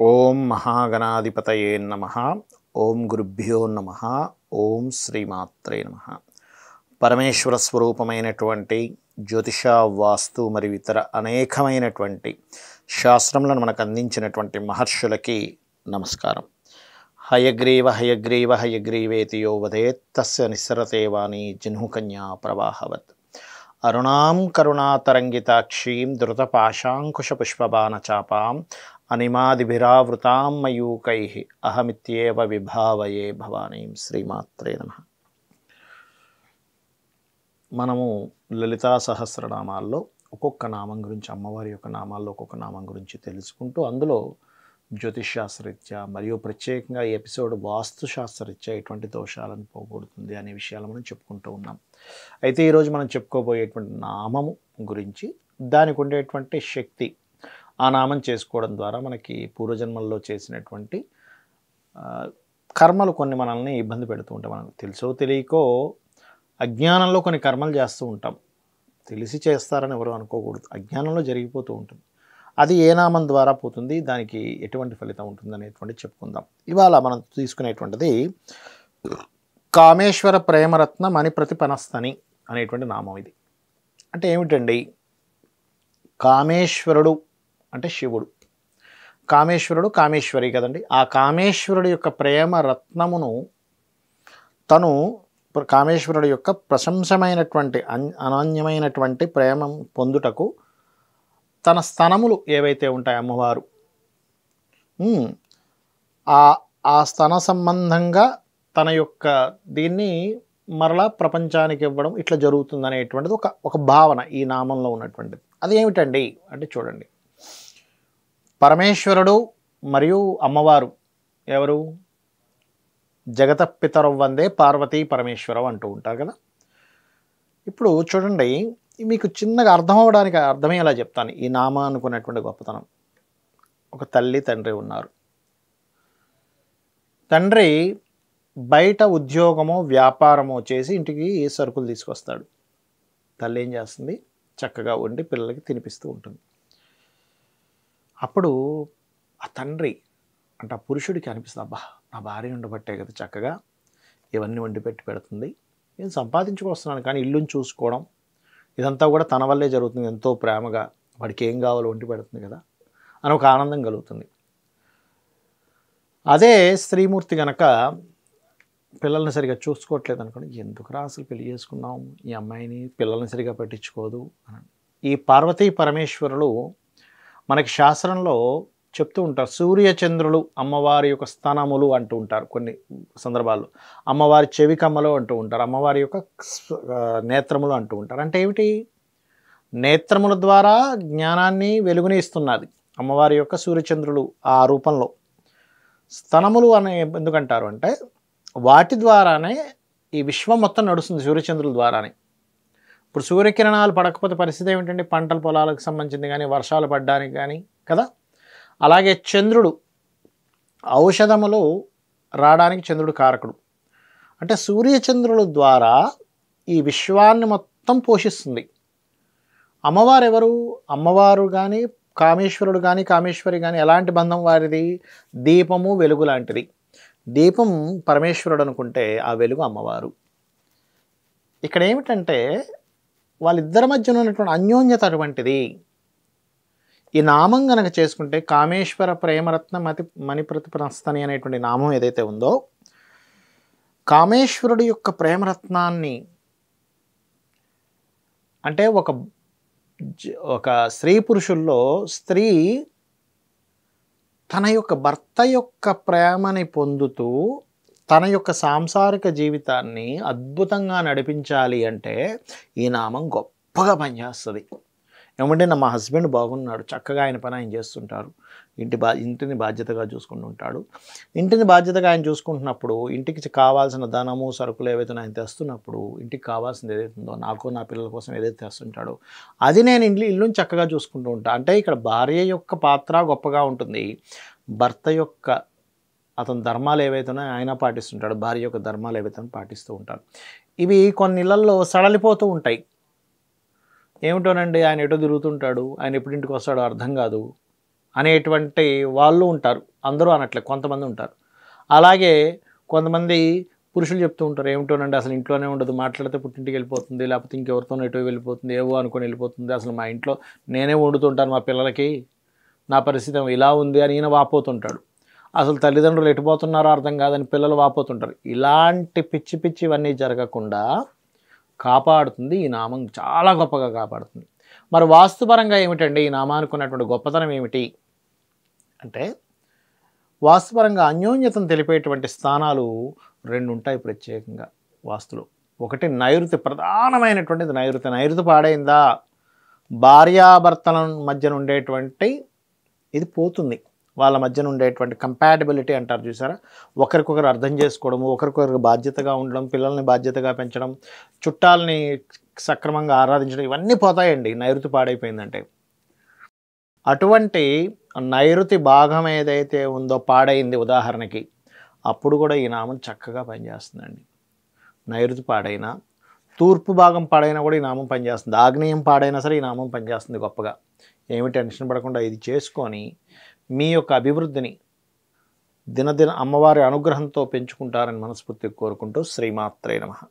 ఓం మహాగణాధిపతయే నమః. ఓం గురుభ్యో నమః. ఓం శ్రీమాత్రే నమః. పరమేశ్వర స్వరూపమైనటువంటి జ్యోతిష, వాస్తు మరియు ఇతర అనేకమైనటువంటి శాస్త్రములను మనకు అందించినటువంటి మహర్షులకి నమస్కారం. హయగ్రీవ హయగ్రీవ హయగ్రీవేతి యో వదేత్ తస్య నిస్సరతే వాణి జిహ్నుకన్యా ప్రవాహవత్. అరుణాం కరుణాతరంగితాక్షీం ధృతపాశాంకుశపుష్పబాణచాపాం అనిమాదిభిరావృతాం మయూకైః అహమిత్యేవ విభావయే భవానీం. శ్రీమాత్రే నమః. మనము లలితా సహస్రనామాల్లో ఒక్కొక్క నామం గురించి, అమ్మవారి యొక్క నామాల్లో ఒక్కొక్క నామం గురించి తెలుసుకుంటూ, అందులో జ్యోతిషాస్త్రరీత్యా మరియు ప్రత్యేకంగా ఈ ఎపిసోడ్ వాస్తుశాస్త్రరీత్యా ఎటువంటి దోషాలను పోగొడుతుంది అనే విషయాలు మనం చెప్పుకుంటూ ఉన్నాం. అయితే ఈరోజు మనం చెప్పుకోబోయేటువంటి నామము గురించి, దానికి ఉండేటువంటి శక్తి, ఆ నామం చేసుకోవడం ద్వారా మనకి పూర్వజన్మల్లో చేసినటువంటి కర్మలు కొన్ని మనల్ని ఇబ్బంది పెడుతూ ఉంటాయి. మనకు తెలుసో తెలియకో అజ్ఞానంలో కొన్ని కర్మలు చేస్తూ ఉంటాం. తెలిసి చేస్తారని ఎవరు అనుకోకూడదు, అజ్ఞానంలో జరిగిపోతూ ఉంటుంది. అది ఏ నామం ద్వారా పోతుంది, దానికి ఎటువంటి ఫలితం ఉంటుంది అనేటువంటి చెప్పుకుందాం. ఇవాళ మనం తీసుకునేటువంటిది కామేశ్వర ప్రేమరత్న మణిప్రతిపనస్తని అనేటువంటి నామం. ఇది అంటే ఏమిటండి? కామేశ్వరుడు అంటే శివుడు, కామేశ్వరుడు కామేశ్వరి కదండి. ఆ కామేశ్వరుడు యొక్క ప్రేమ రత్నమును తను, కామేశ్వరుడు యొక్క ప్రశంసమైనటువంటి అనన్యమైనటువంటి ప్రేమ పొందుటకు తన స్తనములు ఏవైతే ఉంటాయి అమ్మవారు, ఆ స్తన సంబంధంగా తన యొక్క దీన్ని మరలా ప్రపంచానికి ఇవ్వడం ఇట్లా జరుగుతుంది అనేటువంటిది ఒక భావన ఈ నామంలో ఉన్నటువంటిది. అది ఏమిటండి అంటే చూడండి, పరమేశ్వరుడు మరియు అమ్మవారు ఎవరు? జగత పితరౌ వందే పార్వతీ పరమేశ్వరం అంటూ ఉంటారు కదా. ఇప్పుడు చూడండి, మీకు చిన్నగా అర్థమయ్యేలా చెప్తాను ఈ నామం అనుకున్నటువంటి గొప్పతనం. ఒక తల్లి తండ్రి ఉన్నారు. తండ్రి బయట ఉద్యోగమో వ్యాపారమో చేసి ఇంటికి సరుకులు తీసుకొస్తాడు. తల్లి ఏం చేస్తుంది? చక్కగా వండి పిల్లలకి తినిపిస్తూ ఉంటుంది. అప్పుడు ఆ తండ్రి అంటే ఆ పురుషుడికి అనిపిస్తుంది, అబ్బా నా భార్య ఉండబట్టే కదా చక్కగా ఇవన్నీ వండి పెడుతుంది, నేను సంపాదించుకొస్తున్నాను కానీ ఇల్లుని చూసుకోవడం ఇదంతా కూడా తన వల్లే జరుగుతుంది, ఎంతో ప్రేమగా వాడికి ఏం కావాలో వండి పెడుతుంది కదా అని ఒక ఆనందం కలుగుతుంది. అదే స్త్రీమూర్తి కనుక పిల్లల్ని సరిగా చూసుకోవట్లేదు అనుకోండి, ఎందుకురా అసలు పెళ్లి చేసుకున్నాం, ఈ అమ్మాయిని పిల్లల్ని సరిగా పట్టించుకోదు అని. ఈ పార్వతీ పరమేశ్వరులు మనకి శాస్త్రంలో చెప్తూ ఉంటారు. సూర్యచంద్రులు అమ్మవారి యొక్క స్థానములు అంటూ ఉంటారు. కొన్ని సందర్భాల్లో అమ్మవారి చెవి కమ్మలు అంటూ ఉంటారు, అమ్మవారి యొక్క నేత్రములు అంటూ ఉంటారు. అంటే ఏమిటి? నేత్రముల ద్వారా జ్ఞానాన్ని వెలుగుని ఇస్తున్నది అమ్మవారి యొక్క సూర్యచంద్రులు ఆ రూపంలో. స్థనములు అని ఎందుకంటారు అంటే వాటి ద్వారానే ఈ విశ్వం మొత్తం నడుస్తుంది, సూర్యచంద్రుల ద్వారానే. ఇప్పుడు సూర్యకిరణాలు పడకపోతే పరిస్థితి ఏమిటండి? పంటల పొలాలకు సంబంధించింది కానీ, వర్షాలు పడడానికి కానీ కదా. అలాగే చంద్రుడు, ఔషధములు రావడానికి చంద్రుడు కారకుడు. అంటే సూర్యచంద్రుల ద్వారా ఈ విశ్వాన్ని మొత్తం పోషిస్తుంది. అమ్మవారు ఎవరు? అమ్మవారు కానీ కామేశ్వరుడు కానీ కామేశ్వరి కానీ ఎలాంటి బంధం వారిది? దీపము వెలుగు లాంటిది. దీపం పరమేశ్వరుడు అనుకుంటే ఆ వెలుగు అమ్మవారు. ఇక్కడ ఏమిటంటే వాళ్ళిద్దరి మధ్యన ఉన్నటువంటి అన్యోన్యత అటువంటిది. ఈ నామం గనక చేసుకుంటే కామేశ్వర ప్రేమరత్న మణిప్రతిపనస్తని అనేటువంటి నామం ఏదైతే ఉందో, కామేశ్వరుడు యొక్క ప్రేమరత్నాన్ని అంటే ఒక స్త్రీ పురుషుల్లో స్త్రీ తన యొక్క భర్త యొక్క ప్రేమని పొందుతూ తన యొక్క సాంసారిక జీవితాన్ని అద్భుతంగా నడిపించాలి అంటే ఈ నామం గొప్పగా పనిచేస్తుంది. ఏమంటే మా హస్బెండ్ బాగున్నాడు, చక్కగా ఆయన పని ఆయన చేస్తుంటారు, ఇంటిని బాధ్యతగా చూసుకుంటుంటాడు. ఇంటిని బాధ్యతగా ఆయన చూసుకుంటున్నప్పుడు ఇంటికి కావాల్సిన ధనము సరుకులు ఏవైతే ఆయన తెస్తున్నప్పుడు, ఇంటికి కావాల్సింది ఏదైతుందో, నాకు నా పిల్లల కోసం ఏదైతే తెస్తుంటాడో అది నేను ఇల్లుని చక్కగా చూసుకుంటూ ఉంటాను. అంటే ఇక్కడ భార్య యొక్క పాత్ర గొప్పగా ఉంటుంది. భర్త యొక్క అతని ధర్మాలు ఏవైతేనో ఆయన పాటిస్తుంటాడు, భార్య యొక్క ధర్మాలు ఏవైతే పాటిస్తూ ఉంటారు. ఇవి కొన్ని ఇళ్లల్లో సడలిపోతూ ఉంటాయి. ఏమిటోనండి, ఆయన ఎటో తిరుగుతుంటాడు, ఆయన ఎప్పుడు ఇంటికి వస్తాడో అర్థం కాదు అనేటువంటి వాళ్ళు ఉంటారు. అందరూ అనట్లే, కొంతమంది ఉంటారు. అలాగే కొంతమంది పురుషులు చెప్తూ ఉంటారు, ఏమిటోనండి అసలు ఇంట్లోనే ఉండదు, మాట్లాడితే పుట్టింటికి వెళ్ళిపోతుంది, లేకపోతే ఇంకెవరితోనో ఎటో వెళ్ళిపోతుంది, ఏవో అనుకొని వెళ్ళిపోతుంది, అసలు మా ఇంట్లో నేనే వండుతుంటాను మా పిల్లలకి, నా పరిస్థితి ఏమో ఇలా ఉంది అని ఈయన వాపోతుంటాడు. అసలు తల్లిదండ్రులు ఎటుపోతున్నారో అర్థం కాదని పిల్లలు వాపోతుంటారు. ఇలాంటి పిచ్చి పిచ్చివన్నీ జరగకుండా కాపాడుతుంది ఈ నామం, చాలా గొప్పగా కాపాడుతుంది. మరి వాస్తుపరంగా ఏమిటండి ఈ నామానికి ఉన్నటువంటి గొప్పతనం ఏమిటి అంటే, వాస్తుపరంగా అన్యోన్యతను తెలిపేటువంటి స్థానాలు 2 ఉంటాయి ప్రత్యేకంగా వాస్తులో. ఒకటి నైరుతి, ప్రధానమైనటువంటిది నైరుతి. నైరుతి పాడైందా భార్యాభర్తల మధ్యన ఉండేటువంటి ఇది పోతుంది. వాళ్ళ మధ్యన ఉండేటువంటి కంపాటబిలిటీ అంటారు చూసారా, ఒకరికొకరు అర్థం చేసుకోవడము, ఒకరికొకరికి బాధ్యతగా ఉండడం, పిల్లల్ని బాధ్యతగా పెంచడం, చుట్టాలని సక్రమంగా ఆరాధించడం, ఇవన్నీ పోతాయండి నైరుతి పాడైపోయిందంటే. అటువంటి నైరుతి భాగం ఏదైతే ఉందో పాడైంది ఉదాహరణకి, అప్పుడు కూడా ఈ నామం చక్కగా పనిచేస్తుందండి. నైరుతి పాడైనా, తూర్పు భాగం పాడైనా కూడా ఈ నామం పనిచేస్తుంది. ఆగ్నేయం పాడైనా సరే ఈ నామం పనిచేస్తుంది గొప్పగా. ఏమి టెన్షన్ పడకుండా ఇది చేసుకొని మీ యొక్క అభివృద్ధిని దినదిన అమ్మవారి అనుగ్రహంతో పెంచుకుంటారని మనస్ఫూర్తిగా కోరుకుంటూ శ్రీమాత్రే నమః.